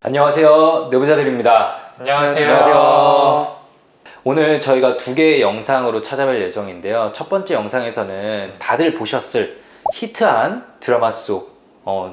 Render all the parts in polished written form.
안녕하세요. 내부자들입니다. 안녕하세요. 오늘 저희가 두 개의 영상으로 찾아뵐 예정인데요. 첫 번째 영상에서는 다들 보셨을 히트한 드라마 속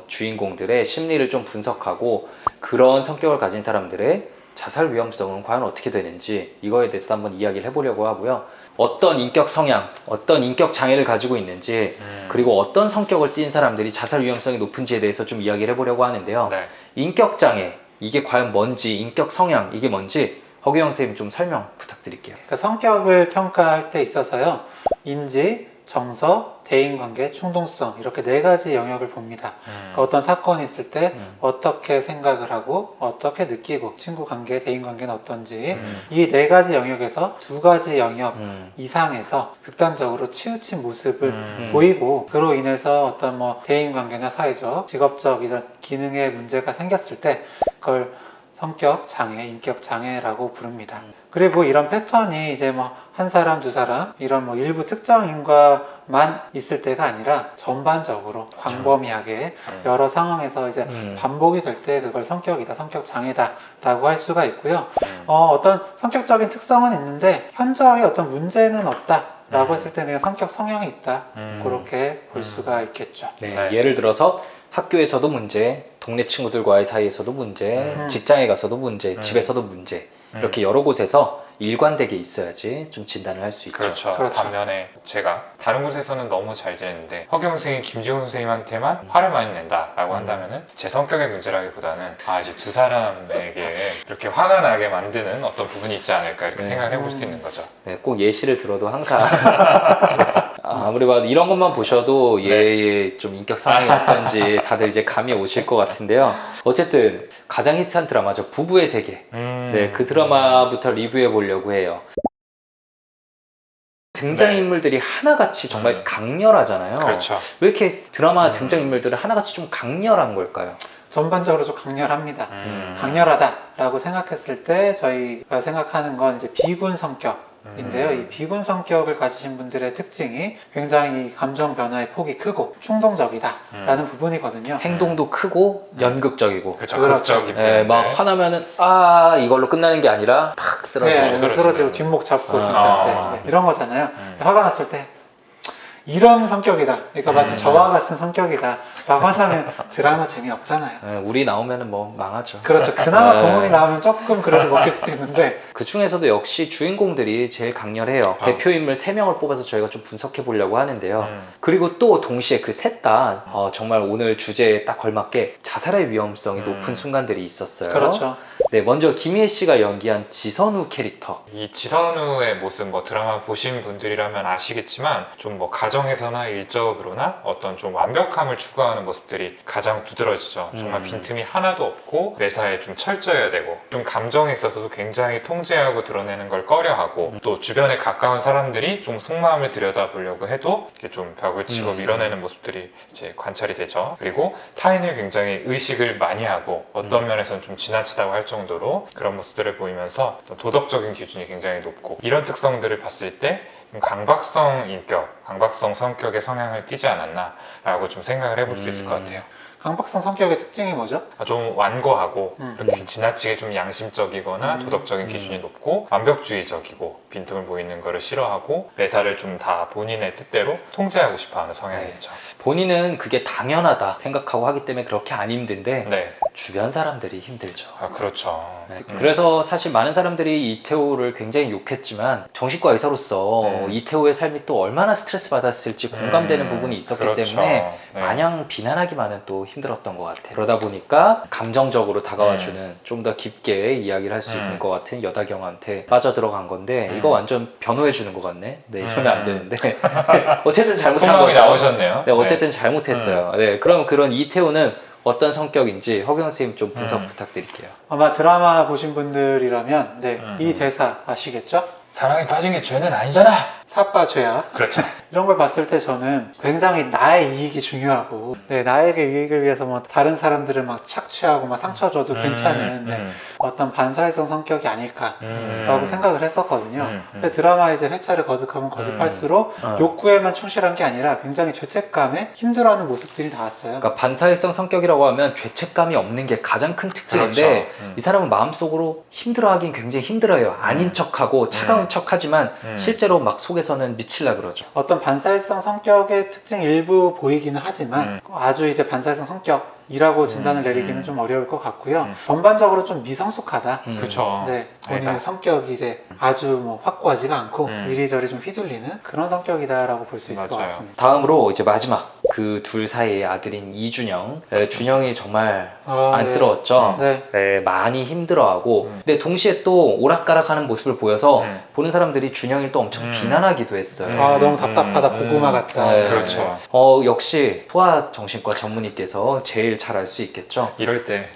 주인공들의 심리를 좀 분석하고 그런 성격을 가진 사람들의 자살 위험성은 과연 어떻게 되는지 이거에 대해서 한번 이야기를 해보려고 하고요. 어떤 인격 성향, 어떤 인격 장애를 가지고 있는지 그리고 어떤 성격을 띈 사람들이 자살 위험성이 높은지에 대해서 좀 이야기를 해보려고 하는데요. 네. 인격 장애, 이게 과연 뭔지, 인격 성향, 이게 뭔지 허규영 선생님 좀 설명 부탁드릴게요. 그러니까 성격을 평가할 때 있어서요, 인지, 정서, 대인관계, 충동성 이렇게 네 가지 영역을 봅니다. 그러니까 어떤 사건이 있을 때 어떻게 생각을 하고 어떻게 느끼고 친구 관계, 대인관계는 어떤지 이 네 가지 영역에서 두 가지 영역 이상에서 극단적으로 치우친 모습을 보이고 그로 인해서 어떤 대인관계나 사회적, 직업적 이런 기능에 문제가 생겼을 때 그걸 성격 장애, 인격 장애라고 부릅니다. 그리고 이런 패턴이 이제 한 사람, 두 사람 이런 일부 특정 인과만 있을 때가 아니라 전반적으로 광범위하게 여러 상황에서 이제 반복이 될 때 그걸 성격이다, 성격 장애다라고 할 수가 있고요. 어떤 성격적인 특성은 있는데 현저하게 어떤 문제는 없다라고 했을 때 그냥 성격 성향이 있다 그렇게 볼 수가 있겠죠. 네, 예를 들어서 학교에서도 문제, 동네 친구들과의 사이에서도 문제, 직장에 가서도 문제, 집에서도 문제 이렇게 여러 곳에서 일관되게 있어야지 좀 진단을 할 수 있죠. 그렇죠. 반면에 제가 다른 곳에서는 너무 잘 지냈는데 허경 선생님, 김지훈 선생님한테만 화를 많이 낸다라고 한다면은 제 성격의 문제라기보다는 이제 두 사람에게 이렇게 화가 나게 만드는 어떤 부분이 있지 않을까 이렇게 생각을 해볼 수 있는 거죠. 네, 꼭 예시를 들어도 항상 아무리 봐도 이런 것만 보셔도 얘의 좀 인격 성향이 어떤지 다들 이제 감이 오실 것 같은데요. 어쨌든 가장 히트한 드라마죠. 부부의 세계. 네, 그 드라마부터 리뷰해 보려고 해요. 등장인물들이 하나같이 정말 강렬하잖아요. 그렇죠. 왜 이렇게 드라마 등장인물들은 하나같이 좀 강렬한 걸까요? 전반적으로 좀 강렬합니다. 강렬하다라고 생각했을 때 저희가 생각하는 건 이제 비군 성격인데요. 이 비군 성격을 가지신 분들의 특징이 굉장히 감정 변화의 폭이 크고 충동적이다라는 부분이거든요. 행동도 크고 연극적이고. 그렇죠. 그렇죠. 극적인 네, 막 부분들. 화나면은 이걸로 끝나는 게 아니라 팍 쓰러지고. 네, 쓰러지고 뒷목 잡고 진짜 이런 거잖아요. 화가 났을 때 이런 성격이다. 그러니까 마치 저와 같은 성격이다. 라고 한다면 드라마 재미없잖아요. 네, 우리 나오면은 망하죠. 그렇죠. 그나마 동훈이 나오면 조금 그래도 먹힐 수도 있는데 그 중에서도 역시 주인공들이 제일 강렬해요. 대표인물 3명을 뽑아서 저희가 좀 분석해 보려고 하는데요. 그리고 또 동시에 그 셋 다 정말 오늘 주제에 딱 걸맞게 자살의 위험성이 높은 순간들이 있었어요. 그렇죠. 네, 먼저 김희애 씨가 연기한 지선우 캐릭터. 이 지선우의 모습 드라마 보신 분들이라면 아시겠지만 좀 가정에서나 일적으로나 어떤 좀 완벽함을 추구하는 모습들이 가장 두드러지죠. 정말 빈틈이 하나도 없고 매사에 좀 철저해야 되고 좀 감정에 있어서도 굉장히 통제하고 드러내는 걸 꺼려하고 또 주변에 가까운 사람들이 좀 속마음을 들여다보려고 해도 이렇게 좀 벽을 치고 밀어내는 모습들이 이제 관찰이 되죠. 그리고 타인을 굉장히 의식을 많이 하고 어떤 면에서는 좀 지나치다고 할 정도로 그런 모습들을 보이면서 도덕적인 기준이 굉장히 높고 이런 특성들을 봤을 때 강박성 인격, 강박성 성격의 성향을 띠지 않았나 라고 좀 생각을 해볼 수 있을 것 같아요. 강박성 성격의 특징이 뭐죠? 좀 완고하고 이렇게 지나치게 좀 양심적이거나 도덕적인 기준이 높고 완벽주의적이고 빈틈을 보이는 거를 싫어하고 매사를 좀 다 본인의 뜻대로 통제하고 싶어하는 성향이죠. 본인은 그게 당연하다 생각하고 하기 때문에 그렇게 안 힘든데 네. 주변 사람들이 힘들죠. 그렇죠. 네, 그래서 사실 많은 사람들이 이태호를 굉장히 욕했지만 정신과 의사로서 이태호의 삶이 또 얼마나 스트레스 받았을지 공감되는 부분이 있었기 그렇죠. 때문에 네. 마냥 비난하기만은 또 힘들었던 것 같아요. 그러다 보니까 감정적으로 다가와주는 좀 더 깊게 이야기를 할 수 있는 것 같은 여다경한테 빠져들어간 건데 이거 완전 변호해주는 것 같네. 네, 이러면 안 되는데 어쨌든 잘못한 소망이 거죠. 나오셨네요. 네, 어쨌든 잘못했어요. 네, 그럼 그런 이태호는 어떤 성격인지 허경 선생님 좀 분석 부탁드릴게요. 아마 드라마 보신 분들이라면 이 대사 아시겠죠? 사랑에 빠진 게 죄는 아니잖아. 사빠 죄악 그렇죠. 이런 걸 봤을 때 저는 굉장히 나의 이익이 중요하고 나에게 이익을 위해서 뭐 다른 사람들을 막 착취하고 막 상처 줘도 괜찮은 어떤 반사회성 성격이 아닐까라고 생각을 했었거든요. 근데 드라마 이제 회차를 거듭하면 거듭할수록 욕구에만 충실한 게 아니라 굉장히 죄책감에 힘들어하는 모습들이 나왔어요. 그러니까 반사회성 성격이라고 하면 죄책감이 없는 게 가장 큰 특징인데 그렇죠. 이 사람은 마음속으로 힘들어하긴 굉장히 힘들어요. 아닌 척하고 차가운 척하지만 실제로 막 속에서는 미칠라 그러죠. 어떤 반사회성 성격의 특징 일부 보이기는 하지만 아주 이제 반사회성 성격이라고 진단을 내리기는 좀 어려울 것 같고요. 전반적으로 좀 미성숙하다. 그렇죠. 네, 본인의 아니다. 성격이 이제 아주 뭐 확고하지가 않고 이리저리 좀 휘둘리는 그런 성격이다라고 볼 수 있을 것 맞아요. 같습니다. 다음으로 이제 마지막 그 둘 사이의 아들인 이준영. 준영이 정말 안쓰러웠죠. 네. 많이 힘들어하고 근데 동시에 또 오락가락하는 모습을 보여서 보는 사람들이 준영이를 또 엄청 비난하기도 했어요. 아, 너무 답답하다. 고구마 같다. 네. 그렇죠. 역시 소아정신과 전문의께서 제일 잘 알 수 있겠죠. 이럴 때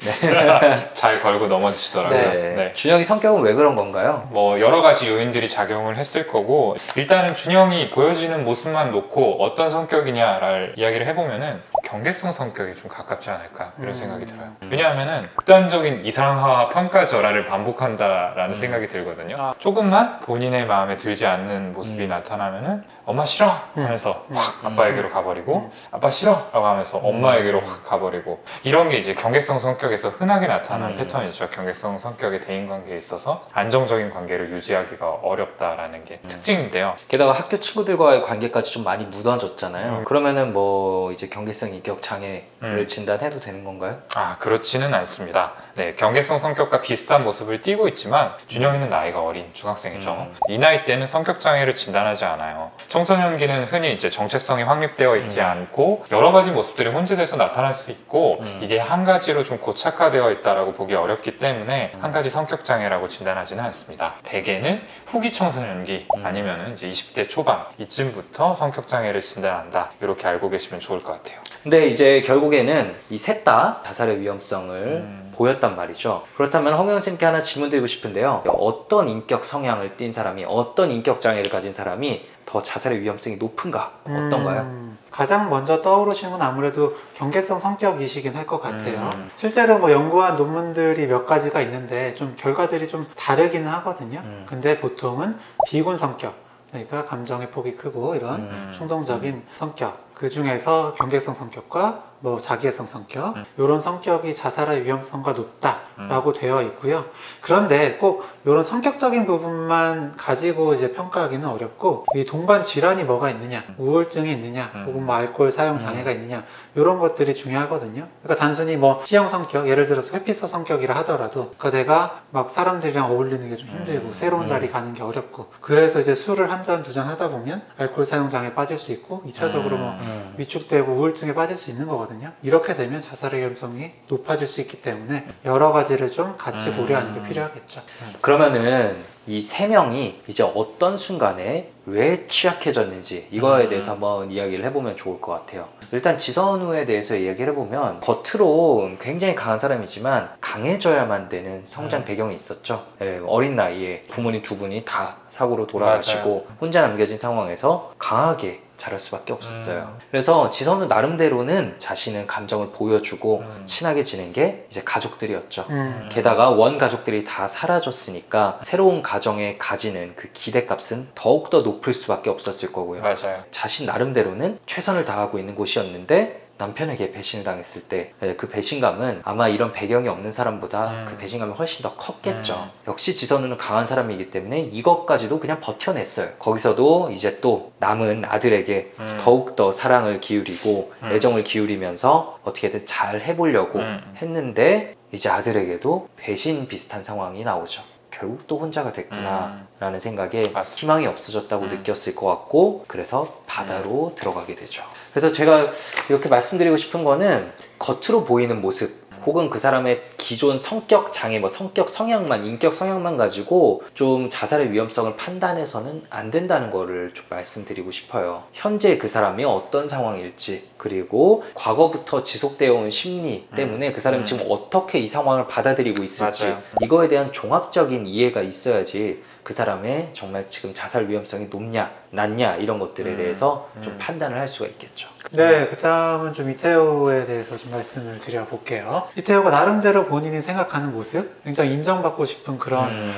잘 걸고 넘어지시더라고요. 네. 준영이 성격은 왜 그런 건가요? 뭐 여러 가지 요인들이 작용을 했을 거고 일단은 준영이 보여지는 모습만 놓고 어떤 성격이냐를 이야기를 해보면은 경계성 성격이 좀 가깝지 않을까 이런 생각이 들어요. 왜냐하면은 극단적인 이상화 평가절하를 반복한다라는 생각이 들거든요. 조금만 본인의 마음에 들지 않는 모습이 나타나면은 엄마 싫어 하면서 확 아빠에게로 가버리고 아빠 싫어 라고 하면서 엄마에게로 확 가버리고 이런 게 이제 경계성 성격에서 흔하게 나타나는 패턴이죠. 경계성 성격의 대인관계에 있어서 안정적인 관계를 유지하기가 어렵다라는 게 특징인데요. 게다가 학교 친구들과의 관계까지 좀 많이 무너졌잖아요. 그러면은 뭐 이제 경계성 인격 장애를 진단해도 되는 건가요? 아, 그렇지는 않습니다. 네, 경계성 성격과 비슷한 모습을 띠고 있지만 준영이는 나이가 어린 중학생이죠. 이 나이 때는 성격 장애를 진단하지 않아요. 청소년기는 흔히 이제 정체성이 확립되어 있지 않고 여러 가지 모습들이 혼재돼서 나타날 수 있고 이게 한 가지로 좀 고착화되어 있다라고 보기 어렵기 때문에 한 가지 성격 장애라고 진단하지는 않습니다. 대개는 후기 청소년기 아니면은 이제 20대 초반 이쯤부터 성격 장애를 진단한다. 이렇게 알고 계시면 좋을 것 같아요. 근데 이제 결국에는 이 셋 다 자살의 위험성을 보였단 말이죠. 그렇다면 허경 선생님께 하나 질문 드리고 싶은데요. 어떤 인격 성향을 띈 사람이, 어떤 인격 장애를 가진 사람이 더 자살의 위험성이 높은가? 어떤가요? 가장 먼저 떠오르시는 건 아무래도 경계성 성격이시긴 할 것 같아요. 실제로 뭐 연구한 논문들이 몇 가지가 있는데 좀 결과들이 좀 다르기는 하거든요. 근데 보통은 비군 성격, 그러니까 감정의 폭이 크고 이런 충동적인 성격, 그 중에서 경계성 성격과 뭐 자기애성 성격 이런 성격이 자살의 위험성과 높다라고 되어 있고요. 그런데 꼭 이런 성격적인 부분만 가지고 이제 평가하기는 어렵고 이 동반 질환이 뭐가 있느냐, 우울증이 있느냐, 혹은 뭐 알코올 사용 장애가 있느냐 이런 것들이 중요하거든요. 그러니까 단순히 뭐 C형 성격, 예를 들어서 회피성 성격이라 하더라도 그러니까 내가 막 사람들이랑 어울리는 게 좀 힘들고 새로운 자리 가는 게 어렵고 그래서 이제 술을 한 잔, 두 잔 하다 보면 알코올 사용 장애에 빠질 수 있고 2차적으로 뭐 위축되고 우울증에 빠질 수 있는 거거든요. 이렇게 되면 자살의 위험성이 높아질 수 있기 때문에 여러 가지를 좀 같이 고려하는 게 필요하겠죠. 그러면은 이 세 명이 이제 어떤 순간에 왜 취약해졌는지 이거에 대해서 한번 이야기를 해보면 좋을 것 같아요. 일단 지선우에 대해서 이야기를 해보면 겉으로 굉장히 강한 사람이지만 강해져야만 되는 성장 배경이 있었죠. 어린 나이에 부모님 두 분이 다 사고로 돌아가시고 혼자 남겨진 상황에서 강하게 자랄 수밖에 없었어요. 그래서 지선우 나름대로는 자신은 감정을 보여주고 친하게 지낸 게 이제 가족들이었죠. 게다가 원 가족들이 다 사라졌으니까 새로운 가정에 가지는 그 기대값은 더욱더 높을 수밖에 없었을 거고요. 맞아요. 자신 나름대로는 최선을 다하고 있는 곳이었는데 남편에게 배신을 당했을 때 그 배신감은 아마 이런 배경이 없는 사람보다 그 배신감이 훨씬 더 컸겠죠. 역시 지선우는 강한 사람이기 때문에 이것까지도 그냥 버텨냈어요. 거기서도 이제 또 남은 아들에게 더욱더 사랑을 기울이고 애정을 기울이면서 어떻게든 잘 해보려고 했는데 이제 아들에게도 배신 비슷한 상황이 나오죠. 결국 또 혼자가 됐구나 라는 생각에 맞습니다. 희망이 없어졌다고 느꼈을 것 같고 그래서 바다로 들어가게 되죠. 그래서 제가 이렇게 말씀드리고 싶은 거는 겉으로 보이는 모습 혹은 그 사람의 기존 성격 장애, 뭐 성격 성향만, 인격 성향만 가지고 좀 자살의 위험성을 판단해서는 안 된다는 거를 좀 말씀드리고 싶어요. 현재 그 사람이 어떤 상황일지, 그리고 과거부터 지속되어 온 심리 때문에 그 사람이 지금 어떻게 이 상황을 받아들이고 있을지 맞아요. 이거에 대한 종합적인 이해가 있어야지 그 사람의 정말 지금 자살 위험성이 높냐 낮냐 이런 것들에 대해서 좀 판단을 할 수가 있겠죠. 네, 그 다음은 좀 이태호에 대해서 좀 말씀을 드려볼게요. 이태호가 나름대로 본인이 생각하는 모습, 굉장히 인정받고 싶은 그런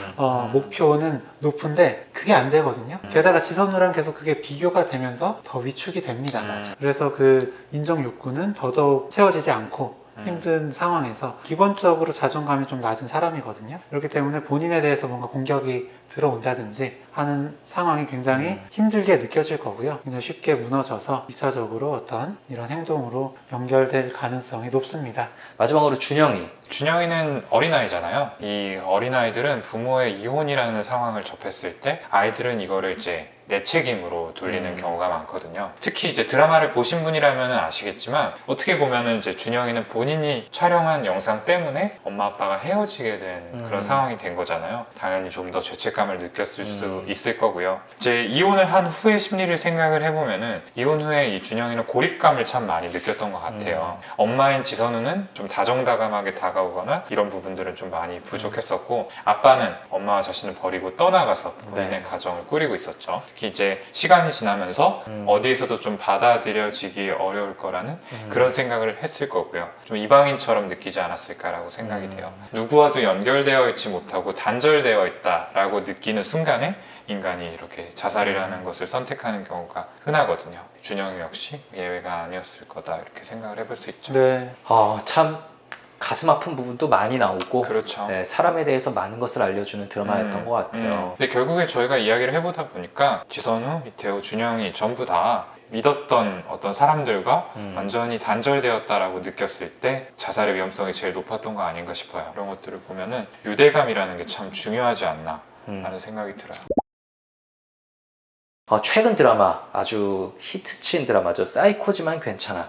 목표는 높은데 그게 안 되거든요. 게다가 지선우랑 계속 그게 비교가 되면서 더 위축이 됩니다. 그래서 그 인정 욕구는 더더욱 채워지지 않고 힘든 상황에서 기본적으로 자존감이 좀 낮은 사람이거든요. 그렇기 때문에 본인에 대해서 뭔가 공격이 들어온다든지 하는 상황이 굉장히 힘들게 느껴질 거고요. 굉장히 쉽게 무너져서 2차적으로 어떤 이런 행동으로 연결될 가능성이 높습니다. 마지막으로 준영이는 어린아이잖아요. 이 어린아이들은 부모의 이혼이라는 상황을 접했을 때 아이들은 이거를 이제 내 책임으로 돌리는 경우가 많거든요. 특히 이제 드라마를 보신 분이라면 아시겠지만 어떻게 보면은 이제 준영이는 본인이 촬영한 영상 때문에 엄마 아빠가 헤어지게 된 그런 상황이 된 거잖아요. 당연히 좀 더 죄책감을 느꼈을 수 있을 거고요. 이제 이혼을 한 후의 심리를 생각을 해보면은 이혼 후에 이 준영이는 고립감을 참 많이 느꼈던 것 같아요. 엄마인 지선우는 좀 다정다감하게 다가오거나 이런 부분들은 좀 많이 부족했었고 아빠는 엄마와 자신을 버리고 떠나가서 본인의 가정을 꾸리고 있었죠. 특히 이제 시간이 지나면서 어디에서도 좀 받아들여지기 어려울 거라는 그런 생각을 했을 거고요. 좀 이방인처럼 느끼지 않았을까라고 생각이 돼요. 누구와도 연결되어 있지 못하고 단절되어 있다라고 느끼는 순간에 인간이 이렇게 자살이라는 것을 선택하는 경우가 흔하거든요. 준영이 역시 예외가 아니었을 거다 이렇게 생각을 해볼 수 있죠. 네. 참 가슴 아픈 부분도 많이 나오고 그렇죠. 네, 사람에 대해서 많은 것을 알려주는 드라마였던 것 같아요. 근데 결국에 저희가 이야기를 해보다 보니까 지선우, 이태호, 준영이 전부 다 믿었던 어떤 사람들과 완전히 단절되었다라고 느꼈을 때 자살의 위험성이 제일 높았던 거 아닌가 싶어요. 이런 것들을 보면은 유대감이라는 게 참 중요하지 않나 라는 생각이 들어요. 최근 드라마 아주 히트친 드라마죠. 사이코지만 괜찮아.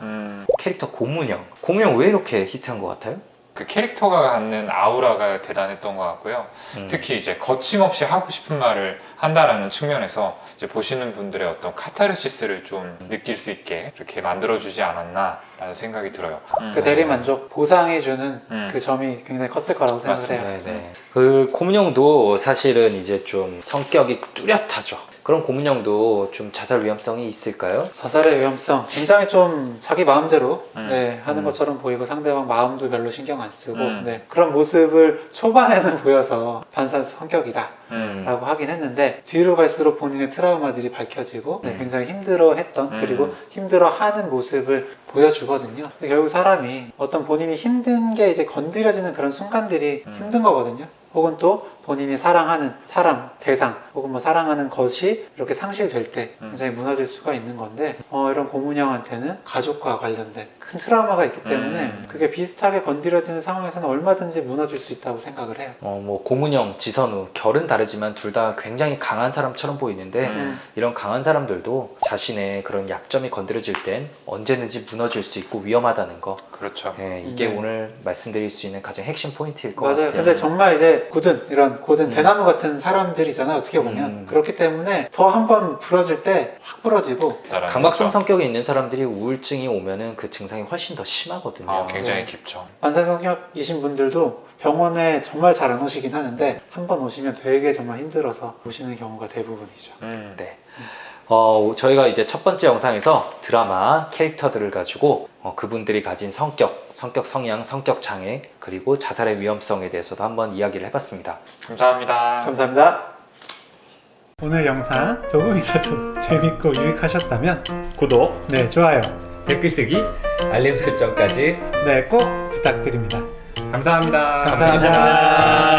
캐릭터 고문영 왜 이렇게 히트한 것 같아요? 그 캐릭터가 갖는 아우라가 대단했던 것 같고요. 특히 이제 거침없이 하고 싶은 말을 한다라는 측면에서 이제 보시는 분들의 어떤 카타르시스를 좀 느낄 수 있게 이렇게 만들어주지 않았나라는 생각이 들어요. 그 대리만족 보상해주는 그 점이 굉장히 컸을 거라고 생각을 해요. 네. 그 고문영도 사실은 이제 좀 성격이 뚜렷하죠. 그럼 고문영도 좀 자살 위험성이 있을까요? 자살의 위험성 굉장히 좀 자기 마음대로 하는 것처럼 보이고 상대방 마음도 별로 신경 안 쓰고 그런 모습을 초반에는 보여서 반사 성격이다 라고 하긴 했는데 뒤로 갈수록 본인의 트라우마들이 밝혀지고 굉장히 힘들어했던 그리고 힘들어하는 모습을 보여주거든요. 결국 사람이 어떤 본인이 힘든 게 이제 건드려지는 그런 순간들이 힘든 거거든요. 혹은 또 본인이 사랑하는 사람, 대상 혹은 뭐 사랑하는 것이 이렇게 상실될 때 굉장히 무너질 수가 있는 건데 이런 고문영한테는 가족과 관련된 큰 트라우마가 있기 때문에 그게 비슷하게 건드려지는 상황에서는 얼마든지 무너질 수 있다고 생각을 해요. 뭐 고문영, 지선우 결은 다르지만 둘 다 굉장히 강한 사람처럼 보이는데 이런 강한 사람들도 자신의 그런 약점이 건드려질 땐 언제든지 무너질 수 있고 위험하다는 거. 그렇죠. 이게 오늘 말씀드릴 수 있는 가장 핵심 포인트일 것 맞아요. 같아요. 근데 정말 이제 이런 고든 대나무 같은 사람들이잖아요. 어떻게 보면 그렇기 때문에 더 한번 부러질 때 확 부러지고 강박성 성격이 있는 사람들이 우울증이 오면은 그 증상이 훨씬 더 심하거든요. 굉장히 깊죠. 반사 성격이신 분들도 병원에 정말 잘 안 오시긴 하는데 한 번 오시면 되게 정말 힘들어서 오시는 경우가 대부분이죠. 네. 저희가 이제 첫 번째 영상에서 드라마 캐릭터들을 가지고 그분들이 가진 성격 성향, 성격 장애 그리고 자살의 위험성에 대해서도 한번 이야기를 해봤습니다. 감사합니다. 감사합니다. 오늘 영상 조금이라도 재밌고 유익하셨다면 구독, 좋아요, 댓글 쓰기, 알림 설정까지 꼭 부탁드립니다. 감사합니다. 감사합니다.